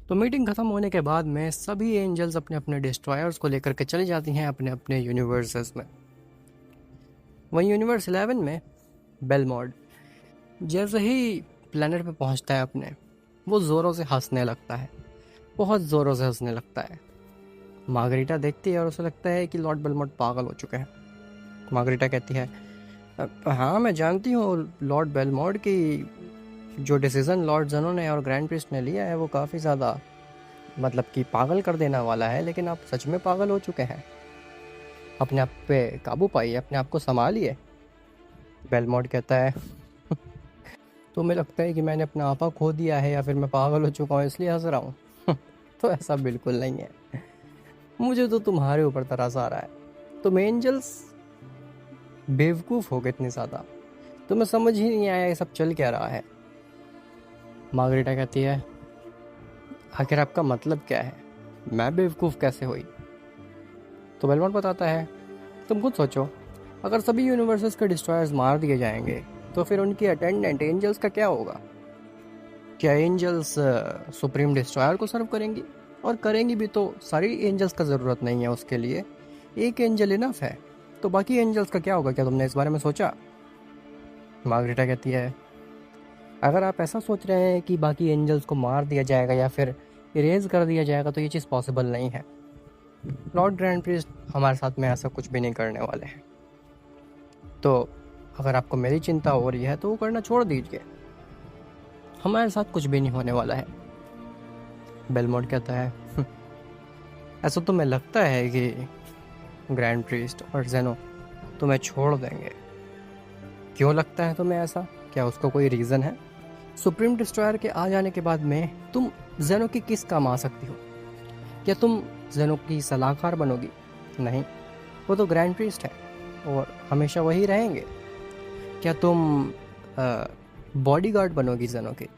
तो मीटिंग ख़त्म होने के बाद में सभी एंजल्स अपने अपने डिस्ट्रॉयर्स को लेकर के चली जाती हैं अपने अपने यूनिवर्सेस में। वहीं यूनिवर्स 11 में बेलमोड जैसे ही प्लेनेट पे पहुंचता है अपने, वो ज़ोरों से हंसने लगता है, बहुत ज़ोरों से हंसने लगता है। मार्गरीटा देखती है और उसे लगता है कि लॉर्ड बेलमोड पागल हो चुके हैं। मार्गरीटा कहती है, हाँ मैं जानती हूँ लॉर्ड बेलमोड की जो डिसीज़न लॉर्ड ज़ेनो ने और ग्रैंड प्रिस्ट ने लिया है वो काफ़ी ज़्यादा मतलब कि पागल कर देने वाला है, लेकिन आप सच में पागल हो चुके हैं। अपने आप पे काबू पाइए, अपने आप को संभालिए। बेलमोड कहता है, तुम्हें लगता है कि मैंने अपना आपा खो दिया है या फिर मैं पागल हो चुका हूँ इसलिए हंस रहा हूँ? तो ऐसा बिल्कुल नहीं है, मुझे तो तुम्हारे ऊपर तरस आ रहा है। तुम एंजल्स बेवकूफ़ हो गए इतनी ज़्यादा, तुम्हें समझ ही नहीं आया ये सब चल क्या रहा है। मार्गरेटा कहती है, आखिर आपका मतलब क्या है, मैं बेवकूफ़ कैसे हुई? तो बेलमोंट बताता है, तुम खुद सोचो, अगर सभी यूनिवर्सेस के डिस्ट्रॉयर्स मार दिए जाएंगे तो फिर उनकी अटेंडेंट एंजल्स का क्या होगा? क्या एंजल्स सुप्रीम डिस्ट्रॉयर को सर्व करेंगी? और करेंगी भी तो सारी एंजल्स का ज़रूरत नहीं है उसके लिए, एक एंजल इनफ है। तो बाकी एंजल्स का क्या होगा, क्या तुमने इस बारे में सोचा? मार्गरेटा कहती है, अगर आप ऐसा सोच रहे हैं कि बाकी एंजल्स को मार दिया जाएगा या फिर इरेज कर दिया जाएगा तो ये चीज़ पॉसिबल नहीं है। लॉर्ड ग्रैंड प्रिस्ट हमारे साथ में ऐसा कुछ भी नहीं करने वाले हैं। तो अगर आपको मेरी चिंता हो रही है तो वो करना छोड़ दीजिए, हमारे साथ कुछ भी नहीं होने वाला है। बेलमोंट कहता है, ऐसा तुम्हें लगता है कि ग्रैंड प्रिस्ट और जेनो तुम्हें छोड़ देंगे? क्यों लगता है तुम्हें ऐसा? क्या उसका कोई रीज़न है? सुप्रीम डिस्ट्रॉयर के आ जाने के बाद में तुम जेनो की किस काम आ सकती हो? क्या तुम जेनो की सलाहकार बनोगी? नहीं, वो तो ग्रैंड प्रीस्ट है और हमेशा वही रहेंगे। क्या तुम बॉडीगार्ड बनोगी जेनो की?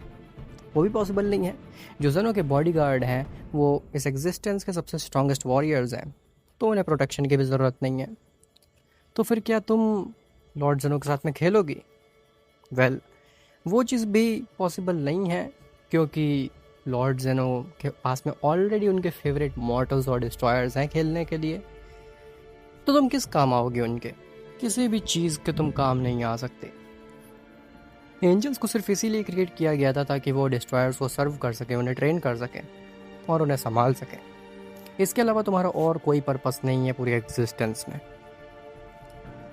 वो भी पॉसिबल नहीं है। जो जेनो के बॉडीगार्ड हैं वो इस एग्जिस्टेंस के सबसे स्ट्रॉन्गेस्ट वॉरियर्स हैं, तो उन्हें प्रोटेक्शन की भी ज़रूरत नहीं है। तो फिर क्या तुम लॉर्ड जेनो के साथ में खेलोगी? वेल, वो चीज़ भी पॉसिबल नहीं है, क्योंकि लॉर्ड जेनो के पास में ऑलरेडी उनके फेवरेट मॉर्टल्स और डिस्ट्रॉयर्स हैं खेलने के लिए। तो तुम किस काम आओगे उनके? किसी भी चीज़ के तुम काम नहीं आ सकते। एंजल्स को सिर्फ इसीलिए क्रिएट किया गया था ताकि वो डिस्ट्रॉयर्स को सर्व कर सकें, उन्हें ट्रेन कर सकें और उन्हें संभाल सकें। इसके अलावा तुम्हारा और कोई पर्पस नहीं है पूरी एग्जिस्टेंस में।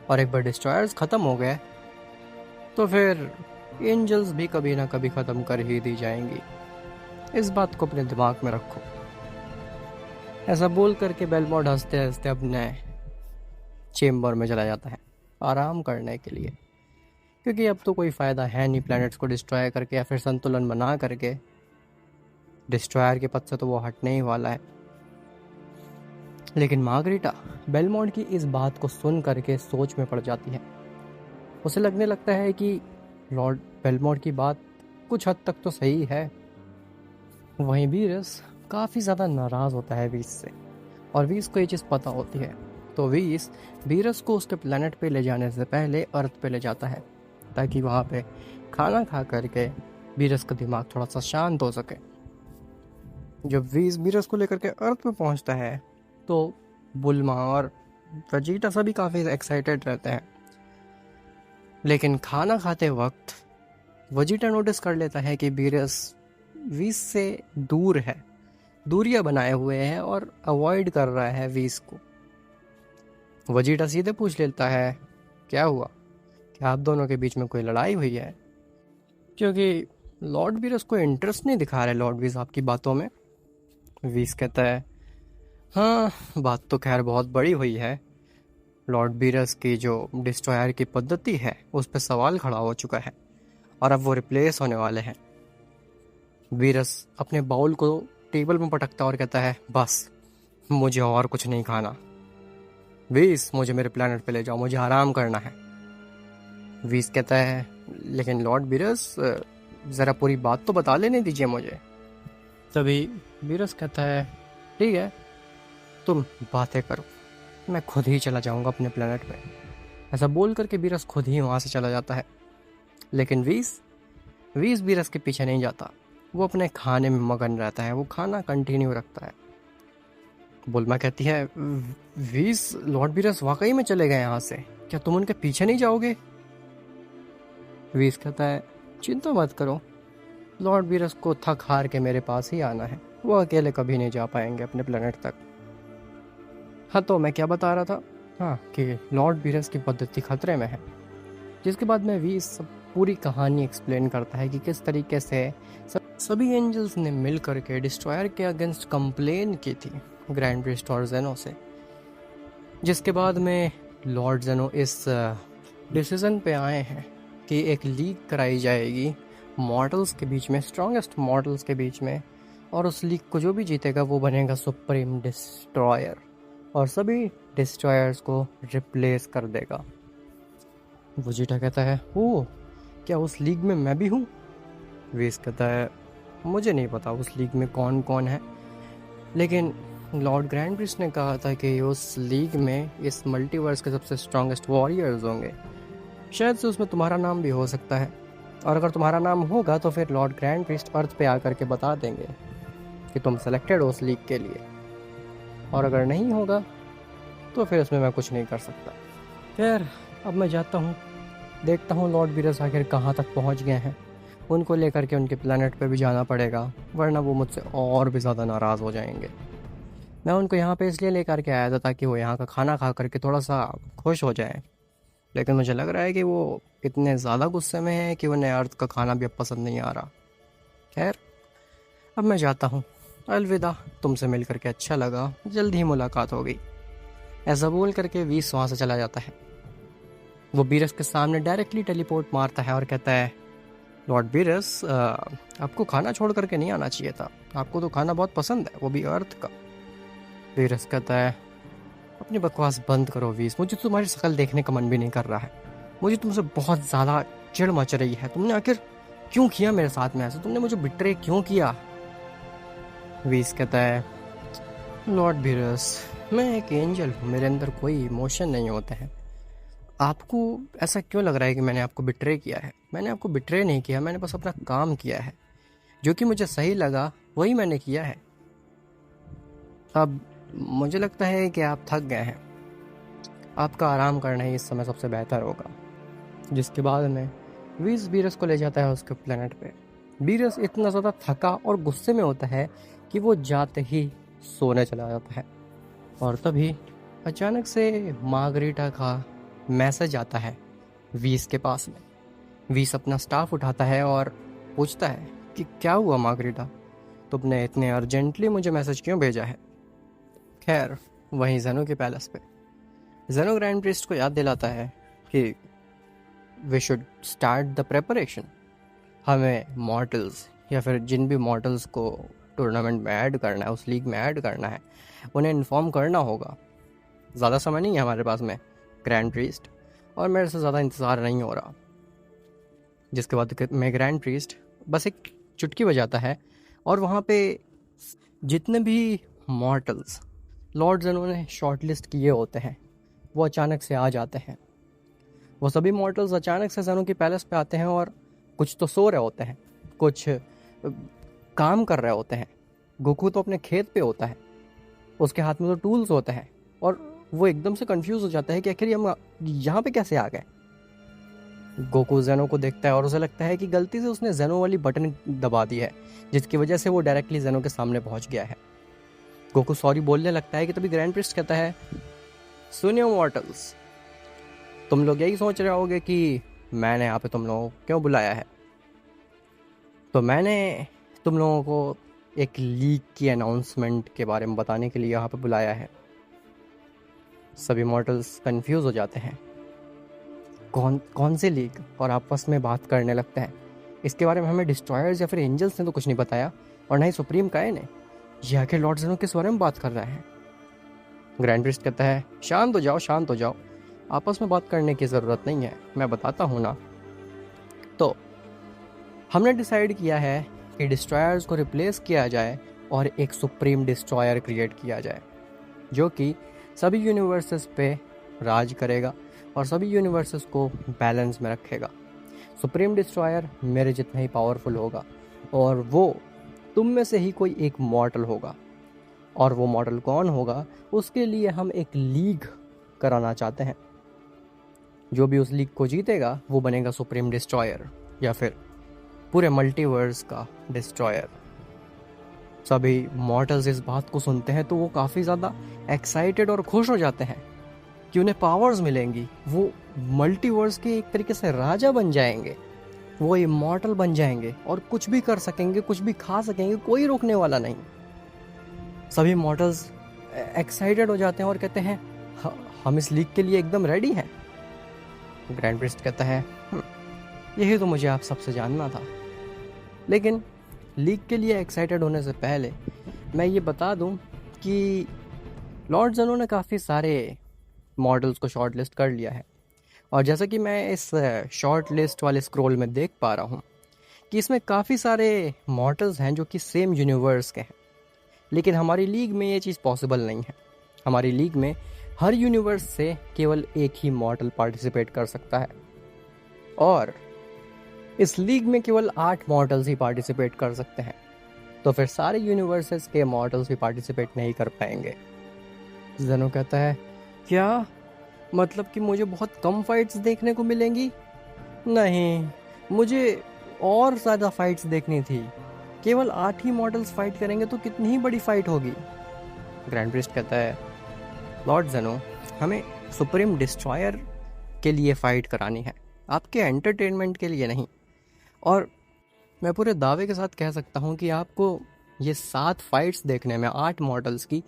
और एक बार डिस्ट्रॉयर्स ख़त्म हो गए तो फिर एंजल्स भी कभी ना कभी ख़त्म कर ही दी जाएंगी। इस बात को अपने दिमाग में रखो। ऐसा बोल करके बेलमोंट हंसते हंसते अपने चेम्बर में चला जाता है आराम करने के लिए, क्योंकि अब तो कोई फ़ायदा है नहीं प्लैनेट्स को डिस्ट्रॉय करके या फिर संतुलन बना करके। डिस्ट्रॉयर के पद से तो वो हटने ही वाला है। लेकिन मार्गरीटा बेलमोंट की इस बात को सुन करके सोच में पड़ जाती है। उसे लगने लगता है कि लॉर्ड बेलमोंट की बात कुछ हद तक तो सही है। वहीं वीरस काफ़ी ज़्यादा नाराज़ होता है वीस से, और वीस को ये चीज़ पता होती है। तो वीरस को उसके प्लेनेट पे ले जाने से पहले अर्थ पे ले जाता है ताकि वहाँ पे खाना खा करके वीरस का दिमाग थोड़ा सा शांत हो सके। जब वीरस को लेकर के अर्थ पे पहुँचता है तो बुल्मा और वेजिटा सभी काफ़ी एक्साइटेड रहते हैं। लेकिन खाना खाते वक्त वेजिटा नोटिस कर लेता है कि वीस से दूर है, दूरियां बनाए हुए है और अवॉइड कर रहा है वीस को। वेजिटा सीधे पूछ लेता है, क्या हुआ, क्या आप दोनों के बीच में कोई लड़ाई हुई है? क्योंकि लॉर्ड वीरस को इंटरेस्ट नहीं दिखा रहे लॉर्ड वीस आपकी बातों में। वीस कहता है, हाँ बात तो खैर बहुत बड़ी हुई है। लॉर्ड वीरस की जो डिस्ट्रॉयर की पद्धति है उस पर सवाल खड़ा हो चुका है और अब वो रिप्लेस होने वाले हैं। वीरस अपने बाउल को टेबल में पटकता और कहता है, बस मुझे और कुछ नहीं खाना। वीस, मुझे मेरे प्लेनेट पे ले जाओ, मुझे आराम करना है। वीस कहता है, लेकिन लॉर्ड वीरस ज़रा पूरी बात तो बता लेने दीजिए मुझे। तभी वीरस कहता है, ठीक है तुम बातें करो, मैं खुद ही चला जाऊंगा अपने प्लेनेट पे। ऐसा बोल करके वीरस खुद ही वहाँ से चला जाता है। लेकिन वीस वीरस के पीछे नहीं जाता। वो अपने खाने में मगन रहता है, वो खाना कंटिन्यू रखता है। बुल्मा कहती है, वीस लॉर्ड बीरस वाकई में चले गए यहाँ से, क्या तुम उनके पीछे नहीं जाओगे? वीस कहता है, चिंता मत करो, लॉर्ड बीरस को थक हार के मेरे पास ही आना है, वो अकेले कभी नहीं जा पाएंगे अपने प्लेनेट तक। हाँ, तो मैं क्या बता रहा था, हाँ, कि लॉर्ड बीरस की पद्धति खतरे में है। जिसके बाद में वीस पूरी कहानी एक्सप्लेन करता है कि किस तरीके से सभी एंजल्स ने मिल करके डिस्ट्रॉयर के अगेंस्ट कंप्लेन की थी ग्रैंड प्रिस्ट और जेनो से। जिसके बाद में लॉर्ड जेनो इस डिसीजन पे आए हैं कि एक लीग कराई जाएगी मॉर्टल्स के बीच में, स्ट्रॉन्गेस्ट मॉर्टल्स के बीच में, और उस लीग को जो भी जीतेगा वो बनेगा सुप्रीम डिस्ट्रॉयर और सभी डिस्ट्रॉयर्स को रिप्लेस कर देगा। वजीटा कहता है, ओ, क्या उस लीग में मैं भी हूँ? वेस कहता है, मुझे नहीं पता उस लीग में कौन कौन है, लेकिन लॉर्ड ग्रैंड प्रिस्ट ने कहा था कि उस लीग में इस मल्टीवर्स के सबसे स्ट्रॉन्गेस्ट वॉरियर्स होंगे, शायद से उसमें तुम्हारा नाम भी हो सकता है, और अगर तुम्हारा नाम होगा तो फिर लॉर्ड ग्रैंड प्रिस्ट अर्थ पे आकर के बता देंगे कि तुम सेलेक्टेड हो उस लीग के लिए, और अगर नहीं होगा तो फिर उसमें मैं कुछ नहीं कर सकता। खैर, अब मैं जाता हूँ, देखता हूँ लॉर्ड बीरस आखिर कहाँ तक पहुँच गए हैं। उनको लेकर के उनके प्लेनेट पे भी जाना पड़ेगा, वरना वो मुझसे और भी ज़्यादा नाराज़ हो जाएंगे। मैं उनको यहाँ पे इसलिए लेकर के आया था ताकि वो यहाँ का खाना खा करके थोड़ा सा खुश हो जाए, लेकिन मुझे लग रहा है कि वो इतने ज़्यादा गुस्से में हैं कि उन्हें अर्थ का खाना भी अब पसंद नहीं आ रहा। खैर, अब मैं जाता हूँ, अलविदा, तुमसे मिल करके अच्छा लगा, जल्दी ही मुलाकात होगी। ऐसा बोल करके वीस वहाँ से चला जाता है। वो बीरस के सामने डायरेक्टली टेलीपोर्ट मारता है और कहता है, लॉर्ड बीरस, आपको खाना छोड़ करके नहीं आना चाहिए था, आपको तो खाना बहुत पसंद है, वो भी अर्थ का। बीरस कहता है, अपनी बकवास बंद करो वीस, मुझे तुम्हारी शक्ल देखने का मन भी नहीं कर रहा है, मुझे तुमसे बहुत ज़्यादा चिढ़ मच रही है, तुमने आखिर क्यों किया मेरे साथ में ऐसा, तुमने मुझे बिट्रे क्यों किया? वीस कहता है, लॉर्ड बीरस, मैं एक एंजल हूँ, मेरे अंदर कोई इमोशन नहीं होते हैं, आपको ऐसा क्यों लग रहा है कि मैंने आपको बिट्रे किया है? मैंने आपको बिट्रे नहीं किया, मैंने बस अपना काम किया है, जो कि मुझे सही लगा वही मैंने किया है। अब मुझे लगता है कि आप थक गए हैं, आपका आराम करना ही इस समय सबसे बेहतर होगा। जिसके बाद में वीस बीरस को ले जाता है उसके प्लेनेट पे। बीरस इतना ज़्यादा थका और गुस्से में होता है कि वो जाते ही सोने चला जाता है, और तभी अचानक से मार्गरीटा का मैसेज आता है वीस के पास में। वीस अपना स्टाफ उठाता है और पूछता है कि क्या हुआ मार्गरीटा, तुमने इतने अर्जेंटली मुझे मैसेज क्यों भेजा है? खैर, वहीं जेनो के पैलेस पे जेनो ग्रैंड प्रिस्ट को याद दिलाता है कि we should start the preparation, हमें मॉर्टल्स या फिर जिन भी मॉर्टल्स को टूर्नामेंट में ऐड करना है, उस लीग में ऐड करना है, उन्हें इन्फॉर्म करना होगा। ज़्यादा समय नहीं है हमारे पास में ग्रैंड प्रीस्ट, और मेरे से ज़्यादा इंतज़ार नहीं हो रहा। जिसके बाद मैं ग्रैंड प्रीस्ट बस एक चुटकी बजाता है और वहाँ पे जितने भी मॉर्टल्स लॉर्ड जेनो ने शॉर्ट लिस्ट किए होते हैं वो अचानक से आ जाते हैं। वो सभी मॉर्टल्स अचानक से जेनो के पैलेस पे आते हैं, और कुछ तो सो रहे होते हैं, कुछ काम कर रहे होते हैं। गोकू तो अपने खेत पे होता है, उसके हाथ में तो टूल्स होते हैं, और वो एकदम से कंफ्यूज हो जाता है कि आखिर हम यहाँ पे कैसे आ गए। गोकू जेनो को देखता है और उसे लगता है कि गलती से उसने जेनो वाली बटन दबा दी है, जिसकी वजह से वो डायरेक्टली जेनो के सामने पहुंच गया है। गोकू सॉरी बोलने लगता है कि तभी ग्रैंड प्रिस्ट कहता है, सुनियो मॉर्टल्स, तुम लोग यही सोच रहे होगे कि मैंने यहाँ पे तुम लोगों को क्यों बुलाया है। तो मैंने तुम लोगों को एक लीग की अनाउंसमेंट के बारे में बताने के लिए यहाँ पे बुलाया है। सभी मॉर्टल्स कंफ्यूज हो जाते हैं, कौन से लीग, और आपस में बात करने लगते हैं। इसके बारे में हमें डिस्ट्रॉयर्स या फिर एंजल्स ने तो कुछ नहीं बताया, और ना ही सुप्रीम काए ने। ये आखिर लॉर्ड जेनो किस बारे में बात कर रहा है? ग्रैंड प्रिस्ट कहता है, शांत हो जाओ, शांत हो जाओ, आपस में बात करने की ज़रूरत नहीं है, मैं बताता हूँ ना। तो हमने डिसाइड किया है कि डिस्ट्रॉयर्स को रिप्लेस किया जाए और एक सुप्रीम डिस्ट्रॉयर क्रिएट किया जाए, जो कि सभी यूनिवर्सेस पे राज करेगा और सभी यूनिवर्सेस को बैलेंस में रखेगा। सुप्रीम डिस्ट्रॉयर मेरे जितना ही पावरफुल होगा, और वो तुम में से ही कोई एक मॉडल होगा, और वो मॉडल कौन होगा उसके लिए हम एक लीग कराना चाहते हैं। जो भी उस लीग को जीतेगा वो बनेगा सुप्रीम डिस्ट्रॉयर, या फिर पूरे मल्टीवर्स का डिस्ट्रॉयर। सभी मॉर्टल्स इस बात को सुनते हैं तो वो काफ़ी ज़्यादा एक्साइटेड और खुश हो जाते हैं कि उन्हें पावर्स मिलेंगी। वो मल्टीवर्स के एक तरीके से राजा बन जाएंगे, वो इमॉर्टल बन जाएंगे और कुछ भी कर सकेंगे, कुछ भी खा सकेंगे, कोई रोकने वाला नहीं। सभी मॉर्टल्स एक्साइटेड हो जाते हैं और कहते हैं हम इस लीग के लिए एकदम रेडी हैं। ग्रैंड प्रिस्ट कहता है यही तो मुझे आप सबसे जानना था। लेकिन लीग के लिए एक्साइटेड होने से पहले मैं ये बता दूं कि लॉर्ड ज़ेनो ने काफ़ी सारे मॉडल्स को शॉर्ट लिस्ट कर लिया है, और जैसा कि मैं इस शॉर्ट लिस्ट वाले स्क्रॉल में देख पा रहा हूँ कि इसमें काफ़ी सारे मॉडल्स हैं जो कि सेम यूनिवर्स के हैं। लेकिन हमारी लीग में ये चीज़ पॉसिबल नहीं है। हमारी लीग में हर यूनिवर्स से केवल एक ही मॉडल पार्टिसिपेट कर सकता है, और इस लीग में केवल 8 मॉडल्स ही पार्टिसिपेट कर सकते हैं। तो फिर सारे यूनिवर्सेस के मॉडल्स भी पार्टिसिपेट नहीं कर पाएंगे। ज़ेनो कहता है क्या मतलब कि मुझे बहुत कम फाइट्स देखने को मिलेंगी? नहीं, मुझे और ज़्यादा फाइट्स देखनी थी। केवल 8 ही मॉडल्स फाइट करेंगे तो कितनी ही बड़ी फाइट होगी। ग्रैंड प्रिस्ट कहता है लॉर्ड ज़ेनो, हमें सुप्रीम डिस्ट्रॉयर के लिए फ़ाइट करानी है, आपके एंटरटेनमेंट के लिए नहीं। और मैं पूरे दावे के साथ कह सकता हूँ कि आपको ये 7 फाइट्स देखने में 8 मॉडल्स की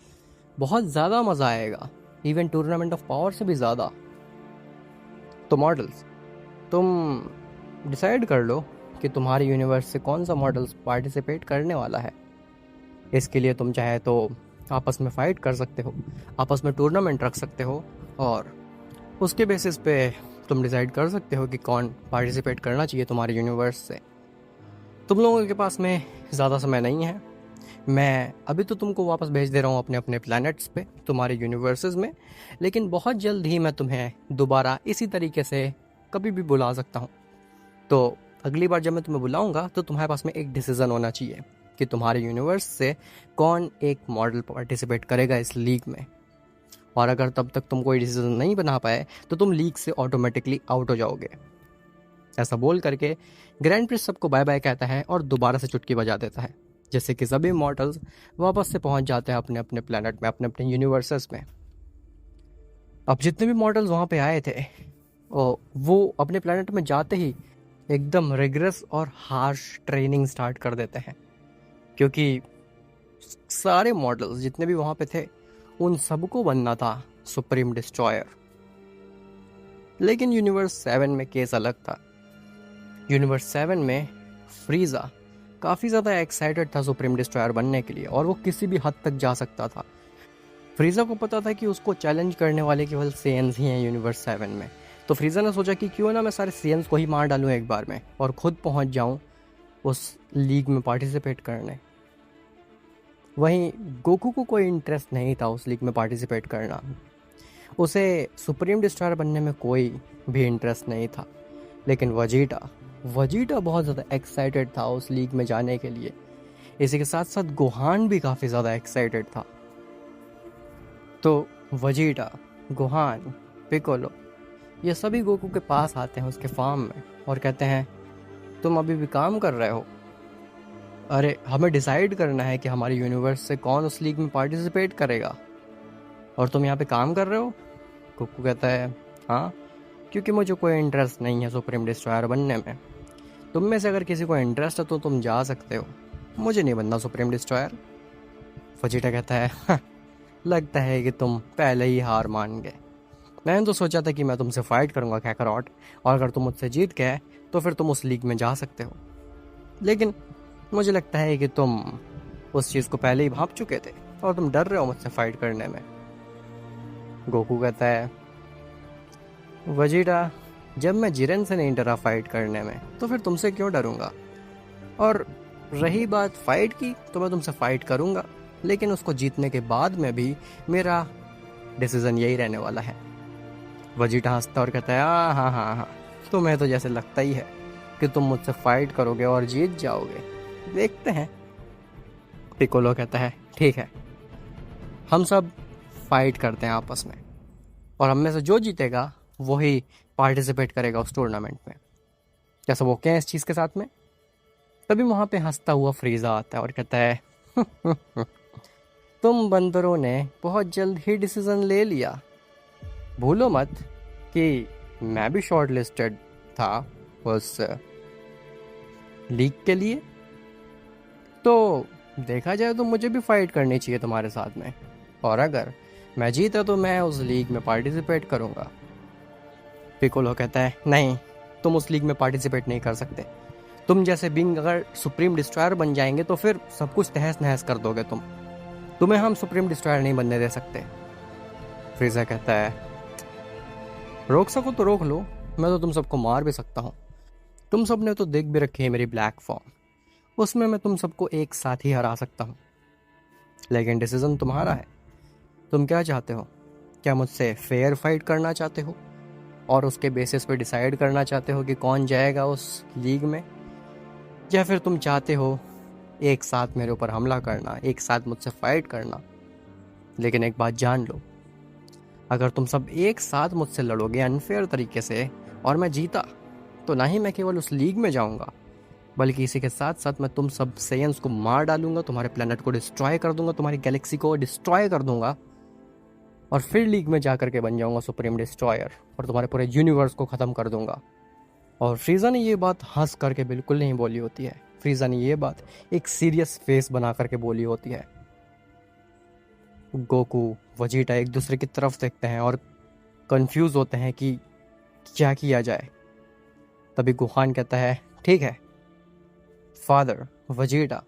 बहुत ज़्यादा मज़ा आएगा, इवन टूर्नामेंट ऑफ पावर से भी ज़्यादा। तो मॉडल्स, तुम डिसाइड कर लो कि तुम्हारे यूनिवर्स से कौन सा मॉडल्स पार्टिसिपेट करने वाला है। इसके लिए तुम चाहे तो आपस में फ़ाइट कर सकते हो, आपस में टूर्नामेंट रख सकते हो, और उसके बेसिस पे तुम डिसाइड कर सकते हो कि कौन पार्टिसिपेट करना चाहिए तुम्हारे यूनिवर्स से। तुम लोगों के पास में ज़्यादा समय नहीं है। मैं अभी तो तुमको वापस भेज दे रहा हूँ अपने अपने प्लैनेट्स पे, तुम्हारे यूनिवर्सेस में, लेकिन बहुत जल्द ही मैं तुम्हें दोबारा इसी तरीके से कभी भी बुला सकता हूँ। तो अगली बार जब मैं तुम्हें बुलाऊँगा तो तुम्हारे पास में एक डिसीज़न होना चाहिए कि तुम्हारे यूनिवर्स से कौन एक मॉडल पार्टिसिपेट करेगा इस लीग में। और अगर तब तक तुम कोई डिसीजन नहीं बना पाए तो तुम लीग से ऑटोमेटिकली आउट हो जाओगे। ऐसा बोल करके ग्रैंड प्रिंस सबको बाय बाय कहता है और दोबारा से चुटकी बजा देता है, जैसे कि सभी मॉर्टल्स वापस से पहुंच जाते हैं अपने अपने प्लैनेट में, अपने अपने यूनिवर्सेस में। अब जितने भी मॉर्टल्स वहाँ पे आए थे वो अपने प्लैनेट में जाते ही एकदम रिग्रेस और हार्श ट्रेनिंग स्टार्ट कर देते हैं, क्योंकि सारे मॉडल्स जितने भी वहाँ पे थे उन सबको बनना था सुप्रीम डिस्ट्रॉयर। लेकिन यूनिवर्स 7 में केस अलग था। यूनिवर्स 7 में फ्रीज़ा काफ़ी ज़्यादा एक्साइटेड था सुप्रीम डिस्ट्रॉयर बनने के लिए, और वो किसी भी हद तक जा सकता था। फ्रीज़ा को पता था कि उसको चैलेंज करने वाले केवल सेयन्स ही हैं यूनिवर्स 7 में। तो फ्रीज़ा ने सोचा कि क्यों ना मैं सारे सेयन्स को ही मार डालूँ एक बार में और ख़ुद पहुँच जाऊँ उस लीग में पार्टिसिपेट करने। वहीं गोकू को कोई इंटरेस्ट नहीं था उस लीग में पार्टिसिपेट करना, उसे सुप्रीम डिस्ट्रॉयर बनने में कोई भी इंटरेस्ट नहीं था। लेकिन वजीटा बहुत ज़्यादा एक्साइटेड था उस लीग में जाने के लिए। इसी के साथ साथ गोहान भी काफ़ी ज़्यादा एक्साइटेड था। तो वजीटा, गोहान, पिकोलो ये सभी गोकू के पास आते हैं उसके फार्म में और कहते हैं तुम अभी भी काम कर रहे हो? अरे हमें डिसाइड करना है कि हमारे यूनिवर्स से कौन उस लीग में पार्टिसिपेट करेगा, और तुम यहाँ पे काम कर रहे हो? गोकू कहता है हाँ, क्योंकि मुझे कोई इंटरेस्ट नहीं है सुप्रीम डिस्ट्रॉयर बनने में। तुम में से अगर किसी को इंटरेस्ट है तो तुम जा सकते हो, मुझे नहीं बनना सुप्रीम डिस्ट्रॉयर। वजीटा कहता है लगता है कि तुम पहले ही हार मान गए। मैंने तो सोचा था कि मैं तुमसे फाइट करूंगा कैकरॉट, और अगर तुम मुझसे जीत गए तो फिर तुम उस लीग में जा सकते हो, लेकिन मुझे लगता है कि तुम उस चीज़ को पहले ही भांप चुके थे और तुम डर रहे हो मुझसे फाइट करने में। गोकू कहता है वजीटा, जब मैं जिरेन से नहीं डरा फाइट करने में तो फिर तुमसे क्यों डरूंगा? और रही बात फाइट की, तो मैं तुमसे फाइट करूंगा, लेकिन उसको जीतने के बाद में भी मेरा डिसीजन यही रहने वाला है। वजीटा हंसता और कहता है हाँ हाँ हाँ, तुम्हें तो जैसे लगता ही है कि तुम मुझसे फाइट करोगे और जीत जाओगे, देखते हैं। पिकोलो कहता है ठीक है, हम सब फाइट करते हैं आपस में, और हम में से जो जीतेगा वही पार्टिसिपेट करेगा उस टूर्नामेंट में। क्या सब ओके हैं इस चीज़ के साथ में? तभी वहाँ पे हंसता हुआ फ्रीज़ा आता है और कहता है तुम बंदरों ने बहुत जल्द ही डिसीजन ले लिया। भूलो मत कि मैं भी शॉर्ट लिस्टेड था उस लीग के लिए, तो देखा जाए तो मुझे भी फाइट करनी चाहिए तुम्हारे साथ में, और अगर मैं जीता तो मैं उस लीग में पार्टिसिपेट करूँगा। पिकोलो कहता है नहीं, तुम उस लीग में पार्टिसिपेट नहीं कर सकते। तुम जैसे बिंग अगर सुप्रीम डिस्ट्रॉयर बन जाएंगे तो फिर सब कुछ तहस नहस कर दोगे तुम्हें हम सुप्रीम डिस्ट्रॉयर नहीं बनने दे सकते। फ्रीज़ा कहता है रोक सको तो रोक लो, मैं तो तुम सबको मार भी सकता हूँ। तुम सब ने तो देख भी रखी है मेरी ब्लैक फॉर्म, उसमें मैं तुम सबको एक साथ ही हरा सकता हूँ। लेकिन डिसीजन तुम्हारा है, तुम क्या चाहते हो? क्या मुझसे फेयर फाइट करना चाहते हो और उसके बेसिस पे डिसाइड करना चाहते हो कि कौन जाएगा उस लीग में, या फिर तुम चाहते हो एक साथ मेरे ऊपर हमला करना, एक साथ मुझसे फाइट करना? लेकिन एक बात जान लो, अगर तुम सब एक साथ मुझसे लड़ोगे अनफेयर तरीके से और मैं जीता, तो ना ही मैं केवल उस लीग में जाऊंगा, बल्कि इसी के साथ साथ मैं तुम सब सेयंस को मार डालूंगा, तुम्हारे प्लेनेट को डिस्ट्रॉय कर दूंगा, तुम्हारी गैलेक्सी को डिस्ट्रॉय कर दूंगा, और फिर लीग में जा करके बन जाऊंगा सुप्रीम डिस्ट्रॉयर और तुम्हारे पूरे यूनिवर्स को ख़त्म कर दूंगा। और फ्रीज़ा ने ये बात हंस करके बिल्कुल नहीं बोली होती है, फ्रीज़ा ने ये बात एक सीरियस फेस बना करके बोली होती है। गोकू वजीटा एक दूसरे की तरफ देखते हैं और कंफ्यूज होते हैं कि क्या किया जाए। तभी गोहान कहता है ठीक है फादर, वजीटा,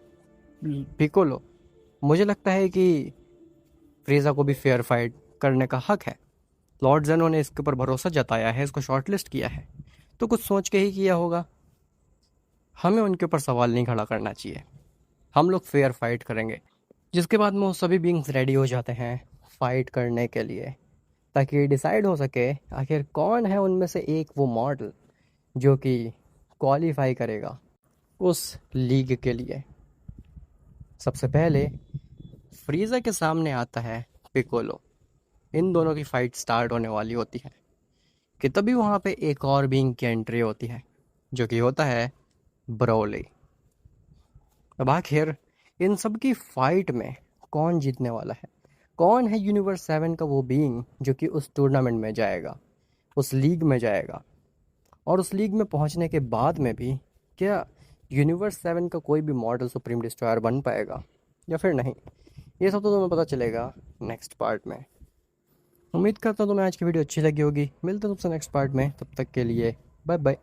पिकोलो, मुझे लगता है कि फ्रीज़ा को भी फेयर फाइट करने का हक है। लॉर्ड जेनो ने इसके ऊपर भरोसा जताया है, इसको शॉर्टलिस्ट किया है, तो कुछ सोच के ही किया होगा। हमें उनके ऊपर सवाल नहीं खड़ा करना चाहिए, हम लोग फेयर फाइट करेंगे। जिसके बाद में वो सभी बींग्स रेडी हो जाते हैं फाइट करने के लिए, ताकि डिसाइड हो सके आखिर कौन है उनमें से एक वो मॉडल जो कि क्वालिफाई करेगा उस लीग के लिए। सबसे पहले फ्रीज़ा के सामने आता है पिकोलो। इन दोनों की फाइट स्टार्ट होने वाली होती है कि तभी वहाँ पे एक और बीइंग की एंट्री होती है, जो कि होता है ब्रोली। अब आखिर इन सब की फाइट में कौन जीतने वाला है? कौन है यूनिवर्स 7 का वो बीइंग जो कि उस टूर्नामेंट में जाएगा, उस लीग में जाएगा? और उस लीग में पहुंचने के बाद में भी क्या यूनिवर्स 7 का कोई भी मॉडल सुप्रीम डिस्ट्रॉयर बन पाएगा या फिर नहीं? ये सब तो तुम्हें पता चलेगा नेक्स्ट पार्ट में। उम्मीद करता हूँ तुम्हें आज की वीडियो अच्छी लगी होगी। मिलते हैं तुमसे नेक्स्ट पार्ट में, तब तक के लिए बाय बाय।